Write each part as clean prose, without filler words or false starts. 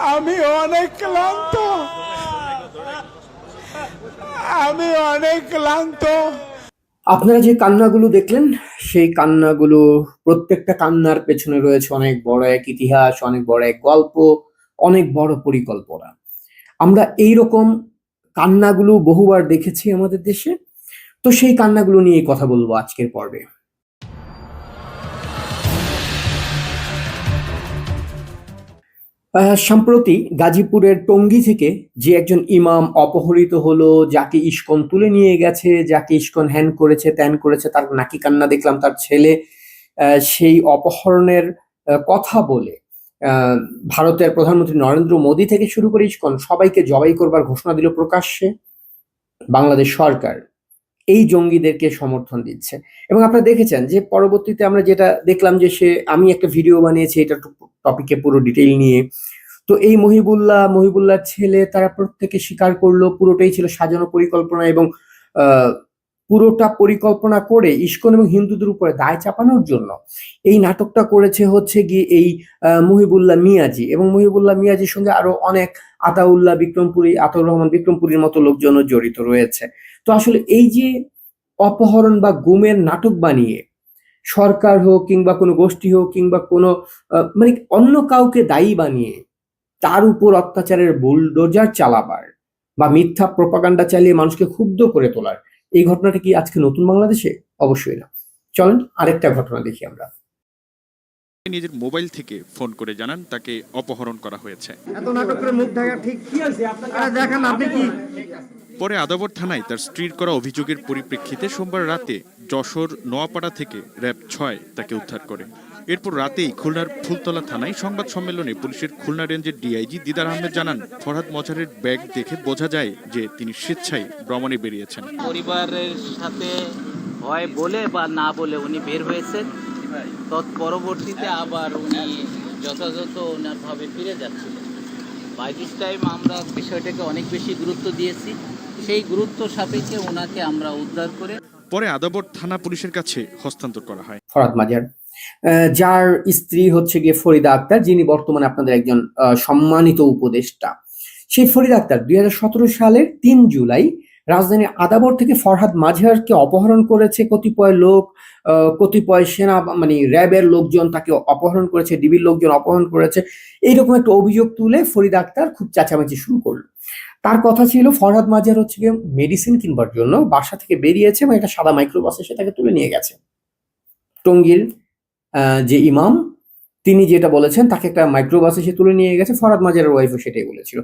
আমি অনেক ক্লান্ত, আমি অনেক ক্লান্ত। আপনারা যে কান্নাগুলো দেখলেন, সেই কান্নাগুলো, প্রত্যেকটা কান্নার পেছনে রয়েছে অনেক বড় এক ইতিহাস, অনেক বড় এক গল্প, অনেক বড় পরিকল্পনা। আমরা এইরকম কান্নাগুলো বহুবার দেখেছি আমাদের দেশে। তো সেই কান্নাগুলো নিয়ে কথা বলবো আজকের পর্বে। সম্প্রতি গাজীপুরের টঙ্গী থেকে যে একজন ইমাম অপহৃত হলো, যাকে ইস্কন তুলে নিয়ে গেছে, যাকে ইস্কন হ্যান করেছে ত্যান করেছে, তার নাকি কান্না দেখলাম তার ছেলে। সেই অপহরণের কথা বলে আহ, ভারতের প্রধানমন্ত্রী নরেন্দ্র মোদী থেকে শুরু করে ইস্কন সবাইকে জবাই করবার ঘোষণা দিল প্রকাশ্যে। বাংলাদেশ সরকার এই জঙ্গিদেরকে সমর্থন দিচ্ছে। এবং আপনারা দেখেছেন যে পরবর্তীতে আমরা যেটা দেখলাম যে আমি একটা ভিডিও বানিয়েছি এটা টপিকে পুরো ডিটেইল নিয়ে। তো এই মহিবুল্লাহর ছেলে তারা প্রত্যেকে স্বীকার করলো পুরোটাই ছিল সাজানো পরিকল্পনা, এবং আহ, পুরোটা পরিকল্পনা করে ইস্কন এবং হিন্দুদের উপরে দায় চাপানোর জন্য এই নাটকটা করেছে হচ্ছে গিয়ে এই মহিবুল্লাহ মিয়াজি, এবং মহিবুল্লাহ মিয়াজির সঙ্গে আরো অনেক আতাউর রহমান বিক্রমপুরীর মতো লোকজনও জড়িত রয়েছে। তো আসলে এই যে অপহরণ বা গুমের নাটক বানিয়ে সরকার হোক কিংবা কোনো গোষ্ঠী হোক কিংবা কোনো মানে অন্য কাউকে দায়ী বানিয়ে তার উপর অত্যাচারের বুলডোজার চালাবার বা মিথ্যা প্রপাগান্ডা চালিয়ে মানুষকে ক্ষুব্ধ করে তোলার এই ঘটনাটা কি আজকে নতুন বাংলাদেশে? অবশ্যই না। চলেন আরেকটা ঘটনা দেখি আমরা। নিজের মোবাইল থেকে ফোন করে জানান তাকে অপহরণ করা হয়েছে। এত নাটক করে মুখ ঢাকা ঠিক কি আছে? আপনারা দেখেন আপনি কি। পরে আদাবর থানায় তার স্ত্রীর করা অভিযোগের পরিপ্রেক্ষিতে সোমবার রাতে যশোর নোয়াপাড়া থেকে র্যাব ৬ তাকে উদ্ধার করে। এরপর রাতেই খুলনার ফুলতলা থানায় সংবাদ সম্মেলনে পুলিশের খুলনা রেঞ্জের ডিআইজি দিদার আহমেদ জানান, ফরহাদ মজারের ব্যাগ দেখে বোঝা যায় যে তিনি স্বেচ্ছায় ভ্রমণে বেরিয়েছেন। পরিবারের সাথে হয় বলে বা না বলে উনি বের হয়েছেন, তৎপরবর্তীতে আবার উনি যথাযথ ওনারভাবে ফিরে যাচ্ছিলেন। বাই দিস টাইম আমরা বিষয়টাকে অনেক বেশি গুরুত্ব দিয়েছি, সেই গুরুত্ব সাপেক্ষে ওনাকে আমরা উদ্ধার করে পরে আদাবর থানা পুলিশের কাছে হস্তান্তর করা হয়। ফরহাদ মাজার, যার স্ত্রী হচ্ছে গিয়ে ফরিদা আক্তার, যিনি বর্তমানে আপনাদের একজন সম্মানিত উপদেষ্টা। সেই ফরিদা আক্তার 2017 সালের 3 জুলাই রাজধানীর আদাবর থেকে ফরহাদ মাঝারকে অপহরণ করেছে কতিপয় লোক, কতিপয় সেনা মানে র্যাবের লোকজন তাকে অপহরণ করেছে, ডিবির লোকজন অপহরণ করেছে। এইরকম একটা অভিযোগ তুলে ফরিদা আক্তার খুব চেঁচামেচি শুরু করলো। তার কথা ছিল ফরহাদ মাঝার হচ্ছে গিয়ে মেডিসিন কিনবার জন্য বাসা থেকে বেরিয়েছে এবং একটা সাদা মাইক্রোবাসে সে তাকে তুলে নিয়ে গেছে। টঙ্গীর যে ইমাম তিনি যেটা বলেছেন, তাকে একটা মাইক্রোবাসে সে তুলে নিয়ে গেছে। ফরহাদ মাজারের ওয়াইফও সেটাই বলেছিল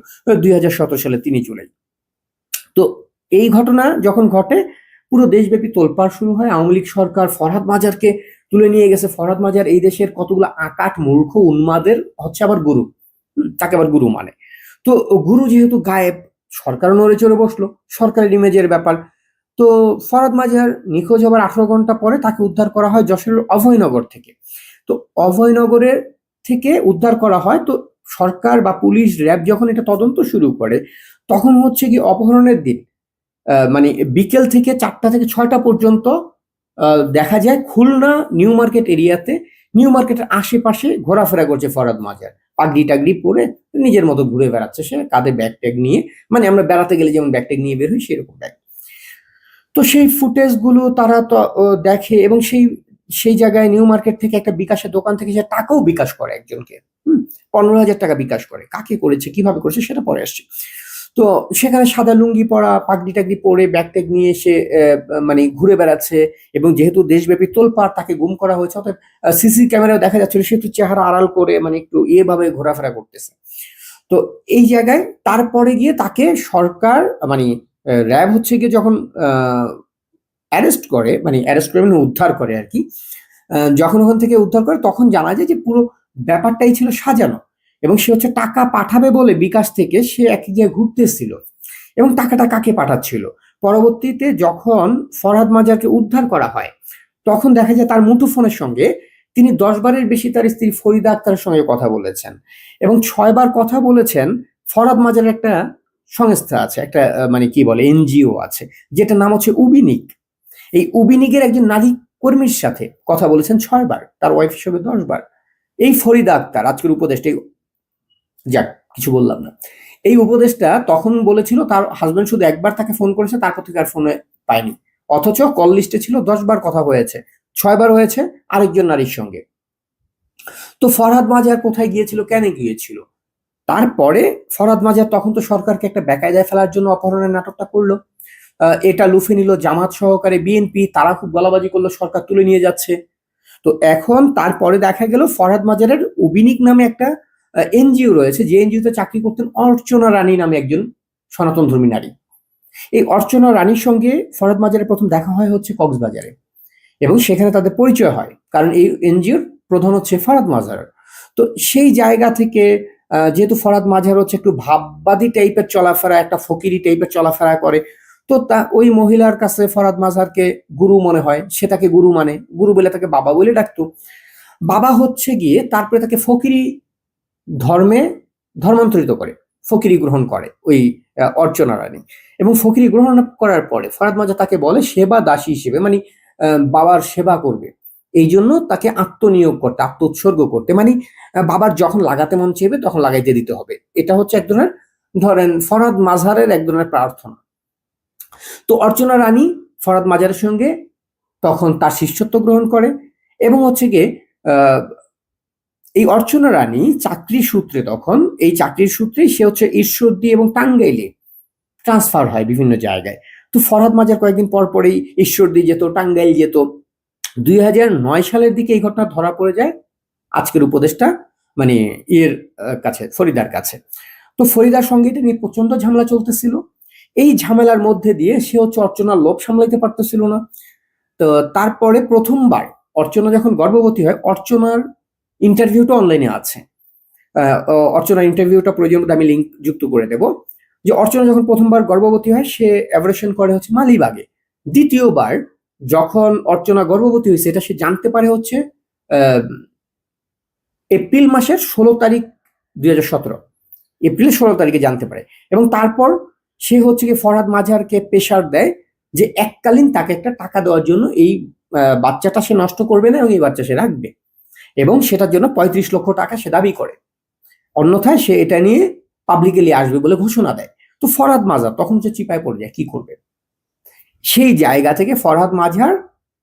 2017 সালে 3 জুলাই। তো এই ঘটনা যখন ঘটে পুরো দেশব্যাপী তোলপাড় শুরু হয়। আওয়ামী লীগ সরকার ফরহাদ মাজারকে তুলে নিয়ে গেছে। ফরহাদ মাজার এই দেশের কতগুলো আকাট মূর্খ উন্মাদের হচ্ছে আবার গুরু, তাকে আবার গুরু মানে। তো গুরু যেহেতু গায়েব, সরকার নড়ে চড়ে বসলো, সরকারের ইমেজের ব্যাপার। তো ফরহাদ মাজার নিখোঁজ হবার 18 ঘন্টা পরে তাকে উদ্ধার করা হয় যশোরের অভয়নগর থেকে। তো অভয়নগরের থেকে উদ্ধার করা হয়। তো সরকার বা পুলিশ র্যাব যখন এটা তদন্ত শুরু করে, তখন হচ্ছে কি অপহরণের দিন মানে বিকেল থেকে 4টা থেকে 6টা পর্যন্ত দেখা যায় খুলনা নিউ মার্কেট এরিয়াতে, নিউ মার্কেটের আশেপাশে ঘোরাফেরা করছে ফরহাদ মাজার। পাগড়ি টাগড়ি পরে নিজের মতো ঘুরে বেড়াচ্ছে সে, কাঁধে ব্যাগ ট্যাগ নিয়ে, মানে আমরা বেড়াতে গেলে যেমন ব্যাগ ট্যাগ নিয়ে বের হই সেরকম ব্যাগ। তো সেই ফুটেজ গুলো তারা তো দেখে, এবং সেই জায়গায় নিউ মার্কেট থেকে একটা বিকাশের দোকান থেকে সে টাকাও বিকাশ করে একজনকে। 15,000 টাকা বিকাশ করে। কাকে করেছে কিভাবে করেছে সেটা পরে আসছে। তো সেখানে সাদা লুঙ্গি পরা, পাগড়ি টাগড়ি পরে ব্যাগ ট্যাগ নিয়ে সে মানে ঘুরে বেড়াচ্ছে। এবং যেহেতু দেশব্যাপী তোলপাড় তাকে গুম করা হয়েছে, অর্থাৎ সিসি ক্যামেরায় দেখা যাচ্ছিল সে একটু চেহারা আড়াল করে মানে একটু ভাবে ঘোরাফেরা করতেছে। তো এই জায়গায় তারপরে গিয়ে তাকে সরকার মানে র্যাব হচ্ছে গিয়ে যখন অ্যারেস্ট করে, মানে অ্যারেস্ট করে মানে উদ্ধার করে আর কি। যখন ওখান থেকে উদ্ধার করে তখন জানা যায় যে পুরো ব্যাপারটাই ছিল সাজানো, এবং সে হচ্ছে টাকা পাঠাবে বলে বিকাশ থেকে সে এক জায়গায় ঘুরতেছিল এবং টাকাটা কাকে পাঠাচ্ছিল। পরবর্তীতে যখন ফরহাদ মাজারকে উদ্ধার করা হয় তখন দেখা যায় তার মুঠোফোনের সঙ্গে তিনি 10 বারের বেশি তার স্ত্রী ফরিদা আক্তারের সঙ্গে কথা বলেছেন, এবং 6 বার কথা বলেছেন ফরহাদ মাজারের একটা সংস্থা আছে, একটা মানে কি বলে এনজিও আছে, যেটার নাম হচ্ছে উবিনিক। এই উবিনিকের একজন নারী কর্মীর সাথে কথা বলেছেন 6 বার, তার ওয়াইফ হিসেবে 10 বার। এই ফরিদা আক্তার আজকের উপদেষ্টা যাক, কিছু বললাম না। এই উপদেশটা তখন বলেছিল তার হাজবেন্ড শুধু একবার তাকে ফোন করেছে, তারপর থেকে আর ফোনে পায়নি। অথচ কল লিস্টে ছিল 10 বার কথা হয়েছে, 6 বার হয়েছে আরেকজন নারীর সঙ্গে। তো ফরহাদ মাজার কোথায় গিয়েছিল, কেন গিয়েছিল? তারপরে ফরহাদ মাজার তখন তো সরকারকে একটা বেকায়দায় ফেলার জন্য অপহরণের নাটকটা করলো। এটা লুফে নিল জামাত সহকারে বিএনপি, তারা খুব গলাবাজি করলো, সরকার তুলে নিয়ে যাচ্ছে। তো এখন তারপরে দেখা গেল ফরহাদ মাজারের অবিনিক নামে একটা এনজিও রয়েছে, যে এনজিওতে চাকরি করতেন অর্চনা রানী নামে একজন সনাতন ধর্মী নারী। এই অর্চনা রানীর সঙ্গে ফরহাদ মাজারের প্রথম দেখা হয় হচ্ছে কক্সবাজারে, এবং সেখানে তাদের পরিচয় হয়, কারণ এই এনজিওর প্রধান হচ্ছে ফরহাদ মাজার। তো সেই জায়গা থেকে যেহেতু ফরহাদ মাজার হচ্ছে একটু ভাববাদী টাইপের চলাফেরা, একটা ফকিরি টাইপের চলাফেরা করে, তো তা ওই মহিলার কাছে ফরহাদ মাজারকে গুরু মনে হয়, সে তাকে গুরু মানে, গুরু বলে তাকে বাবা বলে ডাকতো। বাবা হচ্ছে গিয়ে তারপরে তাকে ফকিরি ধর্মে ধর্মান্তরিত করে, ফকিরি গ্রহণ করে ওই অর্চনা রানী। এবং ফকিরি গ্রহণ করার পরে ফরহাদ মাজার তাকে বলে সেবা দাসী হিসেবে, মানে বাবার সেবা করবে, এই জন্য তাকে আত্মনিয়োগ করতে, আত্ম উৎসর্গ করতে, মানে বাবার যখন লাগাতে মন চেয়েবে তখন লাগাইতে দিতে হবে। এটা হচ্ছে এক ধরনের, ধরেন ফরহাদ মাজারের এক ধরনের প্রার্থনা। তো অর্চনা রানী ফরহাদ মাজারের সঙ্গে তখন তার শিষ্যত্ব গ্রহণ করে, এবং হচ্ছে গিয়ে এই অর্চনা রানী চাকরি সূত্রে, তখন এই চাকরির সূত্রেই সে হচ্ছে ঈশ্বরদী এবং টাঙ্গাইলে ট্রান্সফার হয় বিভিন্ন জায়গায়। তো ফরহাদ মাজার কয়েকদিন পর পরেই ঈশ্বরদী যেত, টাঙ্গাইল যেত। 2009 সালের দিকে এই ঘটনা ধরা পড়ে যায় আজকের উপদেষ্টা মানে এর কাছে, ফরিদার কাছে। তো ফরিদার সঙ্গে এটা নিয়ে প্রচন্ড ঝামেলা চলতেছিল। এই ঝামেলার মধ্যে দিয়ে সে হচ্ছে অর্চনার লোভ সামলাইতে পারতেছিল না। তো তারপরে প্রথমবার অর্চনা যখন গর্ভবতী হয়, অর্চনার ইন্টারভিউটা অনলাইনে আছে। অর্চনার ইন্টারভিউটা প্রয়োজন আমি লিঙ্ক যুক্ত করে দেব। যে অর্চনা যখন প্রথমবার গর্ভবতী হয়, সে অ্যাবরেশন করে হচ্ছে মালিবাগে। দ্বিতীয়বার যখন অর্চনা গর্ভবতী হয়েছে, এটা সে জানতে পারে হচ্ছে এপ্রিল মাসের 16 তারিখ 2017, এপ্রিলের 16 তারিখে জানতে পারে। এবং তারপর সে হচ্ছে কি ফরহাদ মাজারকে প্রেশার দেয় যে এককালীন তাকে একটা টাকা দেওয়ার জন্য, এই বাচ্চাটা সে নষ্ট করবে না এবং এই বাচ্চা সে রাখবে, এবং সেটার জন্য 35 লক্ষ টাকা সে দাবি করে, অন্যথায় সে এটা নিয়ে পাবলিকলি আসবে বলে ঘোষণা দেয়। তো ফরহাদ মাজার তখন সে চিপায় পড়ে যায়, কি করবে? সেই জায়গা থেকে ফরহাদ মাজার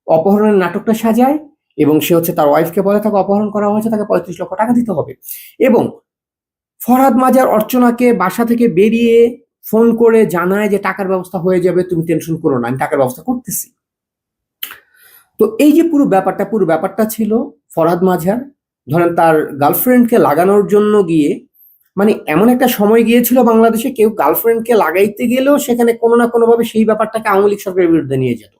অপহরণের নাটকটা সাজায়, এবং সে হচ্ছে তার ওয়াইফকে বলে তাকে অপহরণ করা হয়েছে, তাকে 35 লক্ষ টাকা দিতে হবে। এবং ফরহাদ মাজার অর্চনাকে বাসা থেকে বেরিয়ে ফোন করে জানায় যে টাকার ব্যবস্থা হয়ে যাবে, তুমি টেনশন করো না, আমি টাকার ব্যবস্থা করতেছি। তো এই যে পুরো ব্যাপারটা ছিল ফরহাদ মাজার ধরেন তার গার্লফ্রেন্ডকে লাগানোর জন্য গিয়ে, মানে এমন একটা সময় গিয়েছিল বাংলাদেশে, কেউ গার্লফ্রেন্ডকে লাগাইতে গেলেও সেখানে কোনো না কোনো ভাবে সেই ব্যাপারটাকে আওয়ামী লীগ সরকারের বিরুদ্ধে নিয়ে যেত।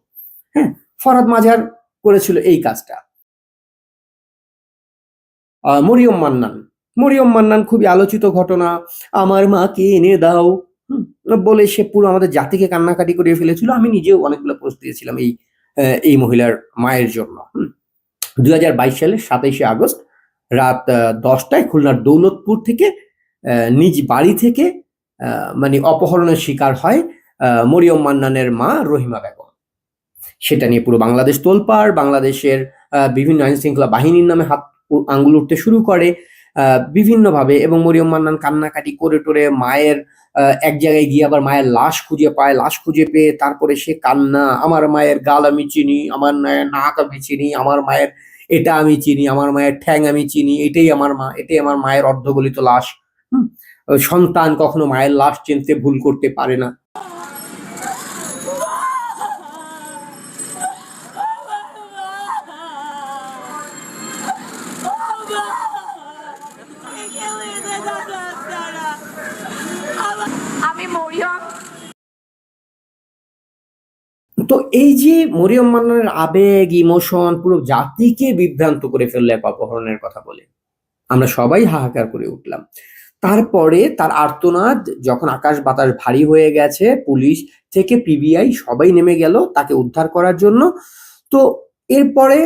হ্যাঁ, ফরহাদ মাজার করেছিল এই কাজটা। মরিয়ম মান্নান খুবই আলোচিত ঘটনা, আমার মাকে এনে দাও বলে সে পুরো আমাদের জাতিকে কান্নাকাটি করে ফেলেছিল। আমি নিজেও অনেকগুলো পোস্ট দিয়েছিলাম এই মহিলার মায়ের জন্য। 2022 সালের 27শে আগস্ট রাত 10টায় খুলনার দৌলতপুর থেকে নিজ বাড়ি থেকে মানে অপহরণের শিকার হয় মরিয়ম মান্নানের মা রহিমা বেগম। সেটা নিয়ে পুরো বাংলাদেশ তোলপাড়, বাংলাদেশের বিভিন্ন আইন শৃঙ্খলা বাহিনীর নামে হাত আঙ্গুল উঠতে শুরু করে বিভিন্নভাবে, এবং মরিয়ম মান্নান কান্নাকাটি করে টোরে মায়ের এক জায়গায় গিয়ে আবার মায়ের লাশ খুঁজে পায়, লাশ খুঁজে পেয়ে তারপরে সে কান্না, আমার মায়ের গাল আমি চিনি, আমার মায়ের নাক আমি চিনি, আমার মায়ের এটা আমি চিনি, আমার মায়ের ঠ্যাং আমি চিনি, এটাই আমার মা, এটাই আমার মায়ের অর্ধগলিত লাশ। সন্তান কখনো মায়ের লাশ চিনতে ভুল করতে পারে না। আমি মরিয়ম। তো এই যে মরিয়ম মান্নানের আবেগ, ইমোশন পুরো জাতিকে বিভ্রান্ত করে ফেললো এক অপহরণের কথা বলে, আমরা সবাই হাহাকার করে উঠলাম। তারপরে তার আর্তনাদ যখন আকাশ বাতাস ভারী হয়ে গেছে, পুলিশ থেকে পিবিআই সবাই নেমে গেল তাকে উদ্ধার করার জন্য। তো এরপরে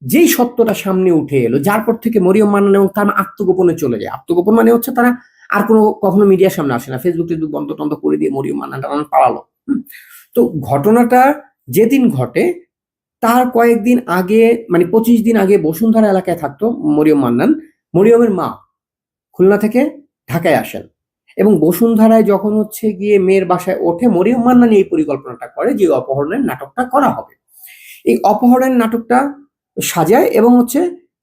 যেই সত্যটা সামনে উঠে এলো, যার পর থেকে মরিয়ম মান্নান এবং তার আত্মগোপনে চলে যায়। আত্মগোপন মানে হচ্ছে তারা আর কখনো মিডিয়ার সামনে আসে না, ফেসবুক টেসবুক বন্ধ টন্ধ করে দিয়ে মরিয়ম মান্নান পালালো। তো ঘটনাটা যেদিন ঘটে তার কয়েকদিন আগে, মানে 25 দিন আগে বসুন্ধরা এলাকায় থাকতো মরিয়ম মান্নান। মরিয়মের মা খুলনা থেকে ঢাকায় আসেন এবং বসুন্ধরায় যখন হচ্ছে গিয়ে মেয়ের বাসায় ওঠে, মরিয়ম মান্নান এই পরিকল্পনাটা করে যে অপহরণের নাটকটা করা হবে। এই অপহরণের নাটকটা সাজায় এবং হচ্ছে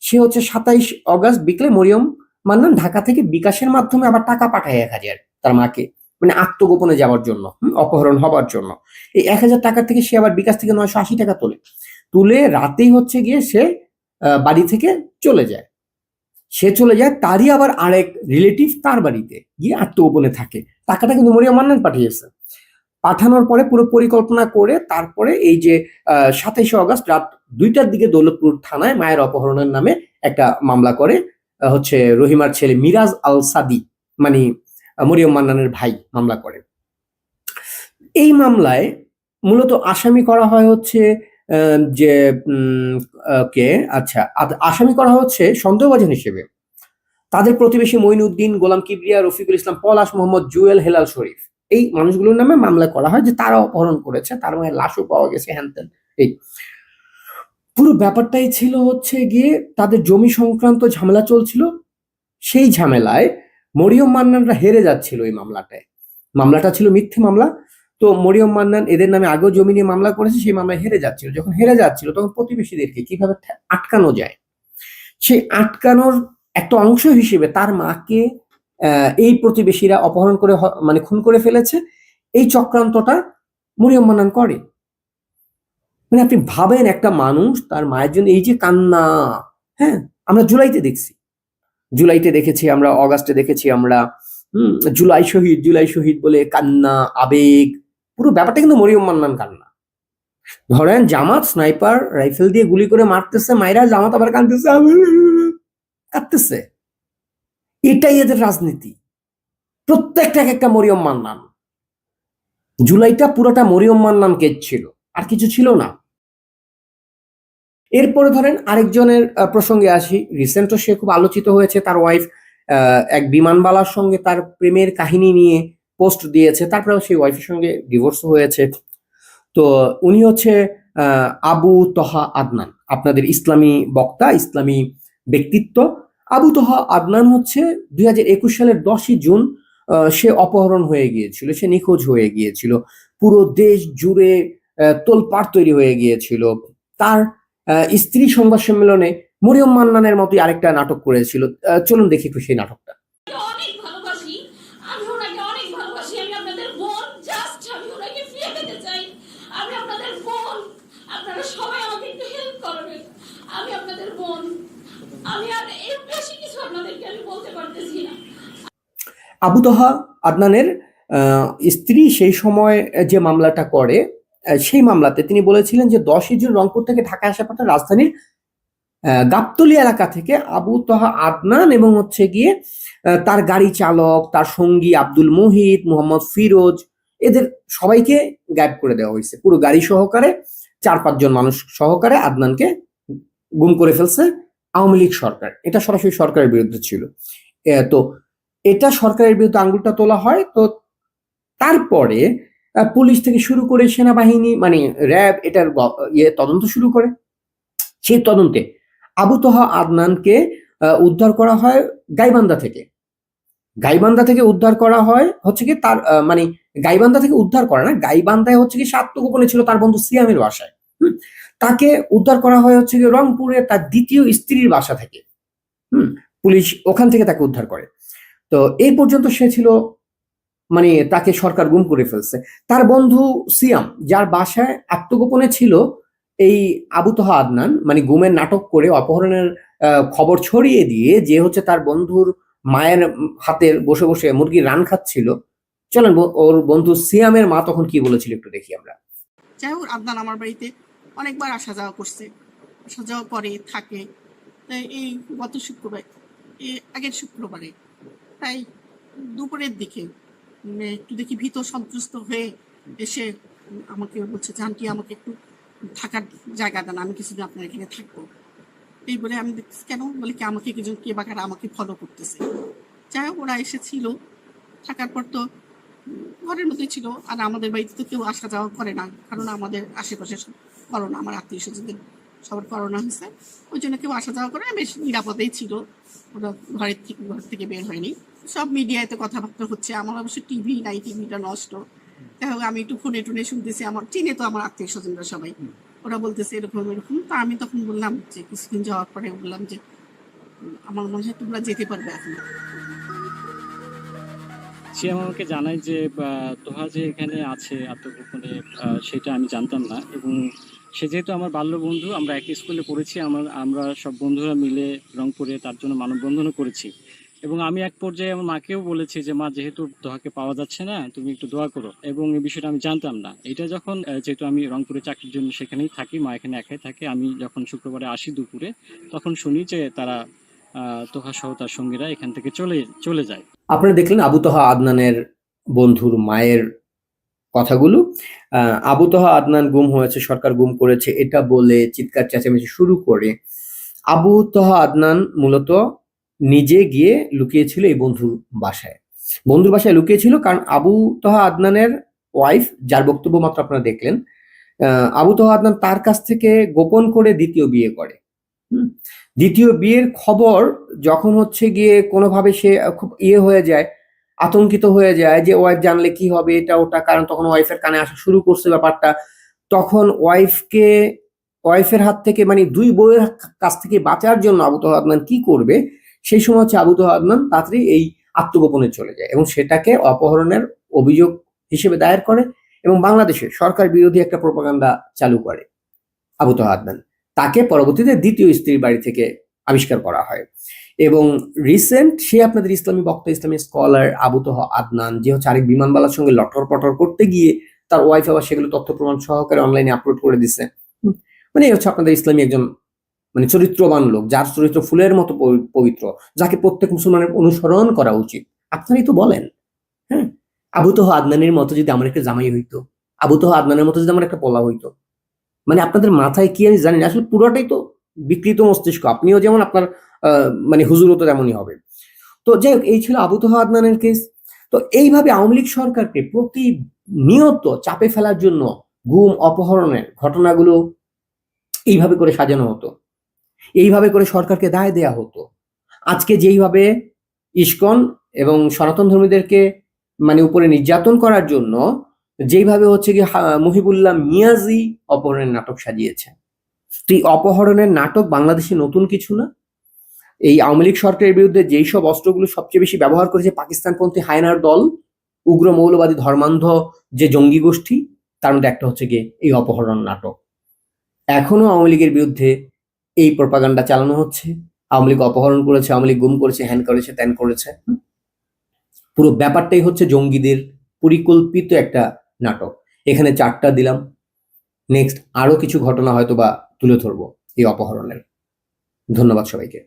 সে হচ্ছে 27 অগস্ট বিকেলে মরিয়ম মান্নান ঢাকা থেকে বিকাশের মাধ্যমে আবার টাকা পাঠায় 1000 তার মাকে, মানে আত্মগোপনে যাওয়ার জন্য, অপহরণ হবার জন্য। এই 1000 টাকা থেকে সে আবার বিকাশ থেকে 980 টাকা তুলে রাতেই হচ্ছে গিয়ে সে বাড়ি থেকে চলে যায়। তারই আবার আরেক রিলেটিভ তার বাড়িতে গিয়ে আত্মগোপনে থাকে। টাকাটা কিন্তু মরিয়ম মান্নান পাঠিয়েছে। পাঠানোর পরে পুরো পরিকল্পনা করে তারপরে এই যে 27 অগস্ট রাত 2টার দিকে দৌলতপুর থানায় মায়ের অপহরণের নামে একটা মামলা করে হচ্ছে রহিমার ছেলে মিরাজ আল সাদি, মানে মরিয়ম মান্নানের ভাই মামলা করে। এই মামলায় মূলত আসামি করা হয় হচ্ছে যে কে আচ্ছা আসামি করা হচ্ছে সন্দেহভাজন হিসেবে তাদের প্রতিবেশী মঈনুদ্দিন, গোলাম কিবরিয়া, রফিকুল ইসলাম, পলাশ, মোহাম্মদ জুয়েল, হেলাল শরীফ। এই মানুষগুলোর নামে মামলা করা হয় যে তারা অপহরণ করেছে, তার মানে লাশও পাওয়া গেছে, হ্যান। এই পুরো ব্যাপারটাই ছিল হচ্ছে গিয়ে তাদের জমি সংক্রান্ত ঝামেলা চলছিল। সেই ঝামেলায় মরিয়ম মান্নানরা হেরে যাচ্ছিল। এই মামলাটা ছিল মিথ্যে মামলা। তো মরিয়ম মান্নান এদের নামে আগেও জমি নিয়ে মামলা করেছে, সেই মামলায় হেরে যাচ্ছিল। যখন হেরে যাচ্ছিল তখন প্রতিবেশীদেরকে কিভাবে আটকানো যায়, সেই আটকানোর একটা অংশ হিসেবে তার মাকে এই প্রতিবেশীরা অপহরণ করে মানে খুন করে ফেলেছে। এই চক্রান্তটা মরিয়ম মান্নান করে। মানে আপনি ভাবেন একটা মানুষ তার মায়ের জন্য এই যে কান্না, হ্যাঁ আমরা জুলাইতে দেখেছি, আমরা অগাস্টে দেখেছি, আমরা জুলাই শহীদ বলে কান্না, আবেগ, পুরো ব্যাপারটা কিন্তু মরিয়ম মান্নান কান্না। ধরেন জামাত স্নাইপার রাইফেল দিয়ে গুলি করে মারতেছে, মাইরা জামাত আবার কাঁদতেছে। এটাই এদের রাজনীতি, প্রত্যেকটা একটা মরিয়ম মান্নান। জুলাইটা পুরোটা মরিয়ম মান্নান কেজ ছিল, আর কিছু ছিল না। এরপরে ধরেন আরেকজনের প্রসঙ্গে আসি। রিসেন্টও সে খুব আলোচিত হয়েছে, তার ওয়াইফ এক বিমানবালার সঙ্গে তার প্রেমের কাহিনী নিয়ে পোস্ট দিয়েছে, তারপরে সেই ওয়াইফের সঙ্গে ডিভোর্স হয়েছে। তো উনি হচ্ছে আবু তহা আদনান, আপনাদের ইসলামী বক্তা, ইসলামী ব্যক্তিত্ব। আবু তহা আদনান হচ্ছে 2021 সালের 10ই জুন সে অপহরণ হয়ে গিয়েছিল, সে নিখোঁজ হয়ে গিয়েছিল। পুরো দেশ জুড়ে তোলপাড় তৈরি হয়ে গিয়েছিল। তার স্ত্রী সংবাদ সম্মেলনে মরিয়ম মান্নানের মতোই আরেকটা নাটক করেছিল। চলুন দেখি একটু সেই নাটকটা। অনেক ভালোবাসি, আমি ওনাকে অনেক ভালোবাসি। আমি আপনাদের বোন, জাস্ট আমি ওনাকে ফিরে পেতে চাই। আমি আপনাদের বোন, আপনারা সবাই আমাকে একটু হেল্প করবেন। আমি আপনাদের বোন, আমি আর এর বেশি কিছু আপনাদেরকে আমি বলতে পারতেছি না। আবু তহা আদনানের স্ত্রী সেই সময় যে মামলাটা করে, সেই মামলাতে তিনি বলেছিলেন যে 10ই জুন রংপুর থেকে ঢাকা আসা পথে রাজধানীর গাবতলী এলাকা থেকে আবু তহা আদনান এবং হচ্ছে গিয়ে তার গাড়ি চালক, তার সঙ্গী আব্দুল মুহিত, মোহাম্মদ ফিরোজ, এদের সবাইকে গায়েব করে দেওয়া হয়েছে। পুরো গাড়ি সহকারে 4-5 জন মানুষ সহকারে আদনানকে গুম করে ফেলছে আওয়ামী লীগ সরকার। এটা সরাসরি সরকারের বিরুদ্ধে ছিল। তো এটা সরকারের বিরুদ্ধে আঙ্গুলটা তোলা হয়। তো তারপরে পুলিশ থেকে শুরু করে সেনাবাহিনী, মানে র্যাব, এটার তদন্ত শুরু করে। সেই তদন্তে আবু তহা আদনানকে উদ্ধার করা হয় গাইবান্ধা থেকে উদ্ধার করা হয় হচ্ছে কি তার মানে গাইবান্ধা থেকে উদ্ধার করে না, গাইবান্ধায় হচ্ছে কি সে আত্মগোপনে ছিল তার বন্ধু সিয়ামের বাসায়। তাকে উদ্ধার করা হয় হচ্ছে কি রংপুরে তার দ্বিতীয় স্ত্রীর বাসা থেকে। পুলিশ ওখান থেকে তাকে উদ্ধার করে। তো এই পর্যন্ত সে ছিল, মানে তাকে সরকার গুম করে ফেলছে। তার বন্ধু সিয়াম, যার বাসায় আত্মগোপনে ছিল এই আবু তহা আদনান, মানে গুমের নাটক করে অপহরণের খবর ছড়িয়ে দিয়ে, যে হচ্ছে তার বন্ধুর মায়ের হাতের বসে বসে মুরগির রান খাচ্ছিল। চলেন ওর বন্ধু সিয়ামের মা তখন কি বলেছিল একটু দেখি আমরা। যাই হোক, আদনান আমার বাড়িতে অনেকবার আসা যাওয়া করছে, আসা যাওয়া করে থাকে। তাই এই গত শুক্রবার, আগের শুক্রবারে তাই দুপুরের দিকে একটু দেখি ভীত সন্ত্রস্ত হয়ে এসে আমাকে বলছে যে আন্টি আমাকে একটু থাকার জায়গা দেন, আমি কিছুদিন আপনার এখানে থাকবো। এই বলে আমি দেখছি কেন, বলে কি আমাকে কিছু কে বা কারা আমাকে ফলো করতেছে। যাই হোক, ওরা এসেছিল, থাকার পর তো ঘরের মধ্যেই ছিল। আর আমাদের বাড়িতে তো কেউ আসা যাওয়া করে না, কারণ আমাদের আশেপাশে করোনা, আমার আত্মীয় স্বজনদের সবার করোনা হয়েছে, ওই জন্য কেউ আসা যাওয়া করে না, বেশ নিরাপদেই ছিল। ওরা ঘর থেকে বের হয়নি, সব মিডিয়ায় তো কথাবার্তা হচ্ছে। আমার অবশ্য টিভি নাই, টিভিটা নষ্ট। যাই হোক, আমি একটু ফোনে টুনে শুনতেছি, আমার চিনে তো আমার আত্মীয় স্বজনরা সবাই, ওরা বলতেছে এরকম এরকম। তো আমি তখন বললাম যে কিছুদিন যাওয়ার পরে বললাম যে আমার মনে হয় তোমরা যেতে পারবে এখন। সে আমাকে জানায় যে তোহা যে এখানে আছে আত্মগোপনে, সেটা আমি জানতাম না। এবং সে যেহেতু আমার বাল্য বন্ধু, আমরা একই স্কুলে পড়েছি, আমরা সব বন্ধুরা মিলে রংপুরে তার জন্য মানববন্ধনও করেছি। এবং আমি এক পর্যায়ে আমার মাকেও বলেছি যে মা, যেহেতু তোহাকে পাওয়া যাচ্ছে না, তুমি একটু দোয়া করো। এবং এই বিষয়টা আমি জানতাম না। এটা যখন যেহেতু আমি রংপুরে চাকরির জন্য সেখানেই থাকি, মা এখানে একাই থাকে, আমি যখন শুক্রবারে আসি দুপুরে, তখন শুনি যে তারা তোহা সহ তার সঙ্গীরা এখান থেকে চলে যায়। আপনারা দেখলেন আবু তোহা আদনানের বন্ধুর মায়ের কথাগুলো। আবু তোহা আদনান গুম হয়েছে, সরকার গুম করেছে, এটা বলে চিৎকার চেঁচামেচি শুরু করে আবু তোহা আদনান মূলত নিজে গিয়ে লুকিয়েছিল এই বন্ধুর বাসায় লুকিয়েছিল। কারণ আবু তোহা আদনানের ওয়াইফ, যার বক্তব্য মাত্র আপনারা দেখলেন, আবু তোহা আদনান তার কাছ থেকে গোপন করে দ্বিতীয় বিয়ে করে। দ্বিতীয় বিয়ের খবর যখন হচ্ছে গিয়ে কোনোভাবে সে খুব হয়ে যায়, আতঙ্কিত হয়ে যায় যে ওয়াইফ জানলে কি হবে, এটা ওটা, কারণ তখন ওয়াইফের কানে আসা শুরু করছে ব্যাপারটা। তখন ওয়াইফের হাত থেকে, মানে দুই বউয়ের কাছ থেকে বাঁচার জন্য আবু তোহা আদনান কি করবে, সেই সময় হচ্ছে আবু তোহা আদনান তাড়াতাড়ি এই আত্মগোপনে চলে যায় এবং সেটাকে অপহরণের অভিযোগ হিসেবে দায়ের করে এবং বাংলাদেশে সরকার বিরোধী একটা প্রোপাগান্ডা চালু করে আবু তোহা আদনান। তাকে পরবর্তীতে দ্বিতীয় স্ত্রীর বাড়ি থেকে আবিষ্কার করা হয়। এবং রিসেন্ট সে আপনাদের ইসলামী বক্তা, ইসলামী স্কলার আবু তোহা আদনান, যে হচ্ছে আরেক বিমানবালার সঙ্গে লটর পটর করতে গিয়ে তার ওয়াইফ আবার সেগুলো তথ্য প্রমাণ সহকারে অনলাইনে আপলোড করে দিচ্ছে। মানে এই হচ্ছে আপনাদের ইসলামী একজন মানে চরিত্রবান লোক, যার চরিত্র ফুলের মতো পবিত্র, যাকে প্রত্যেক মুসলমানের অনুসরণ করা উচিত। আপনারাই তো বলেন। হ্যাঁ, আবু তোহা আদনানের মতো যদি আমার একটা জামাই হইতো, আবু তোহা আদনানের মতো যদি আমার একটা পোলা হইতো, মানে আপনাদের মাথায় কি আমি জানি না, আসলে পুরোটাই তো বিকৃত মস্তিষ্ক। আপনিও যেমন, আপনার মানে হুজুরও তো তেমনই হবে। তো যাই হোক, এই ছিল আবু তোহা আদনানের কেস। তো এইভাবে আওয়ামী লীগ সরকারকে প্রতিনিয়ত চাপে ফেলার জন্য গুম অপহরণের ঘটনাগুলো এইভাবে করে সাজানো হতো, এইভাবে করে সরকারকে দায় দেয়া হতো। আজকে যেইভাবে ইসকন এবং সনাতন ধর্মীদেরকে মানে উপরে নির্যাতন করার জন্য যেইভাবে হচ্ছে কি মুহিবুল্লাহ মিয়াজি অপহরণের নাটক সাজিয়েছে, তো এই অপহরণের নাটক বাংলাদেশে নতুন কিছু না। এই আওয়ামী লীগ সরকারের বিরুদ্ধে যেই সব অস্ত্রগুলো সবচেয়ে বেশি ব্যবহার করেছে পাকিস্তানপন্থী হায়নার দল, উগ্র মৌলবাদী ধর্মান্ধ যে জঙ্গি গোষ্ঠী, তার মধ্যে একটা হচ্ছে গিয়ে এই অপহরণ নাটক। এখনো আওয়ামী লীগের বিরুদ্ধে এই প্রপাগান্ডা চালানো হচ্ছে, আওয়ামী লীগ অপহরণ করেছে, আওয়ামী লীগ গুম করেছে, হ্যান করেছে, ত্যান করেছে। পুরো ব্যাপারটাই হচ্ছে জঙ্গিদের পরিকল্পিত একটা নাটক। এখানে 4টা দিলাম, নেক্সট আরো কিছু ঘটনা হয়তো বা তুলে ধরবো এই অপহরণের। ধন্যবাদ সবাইকে।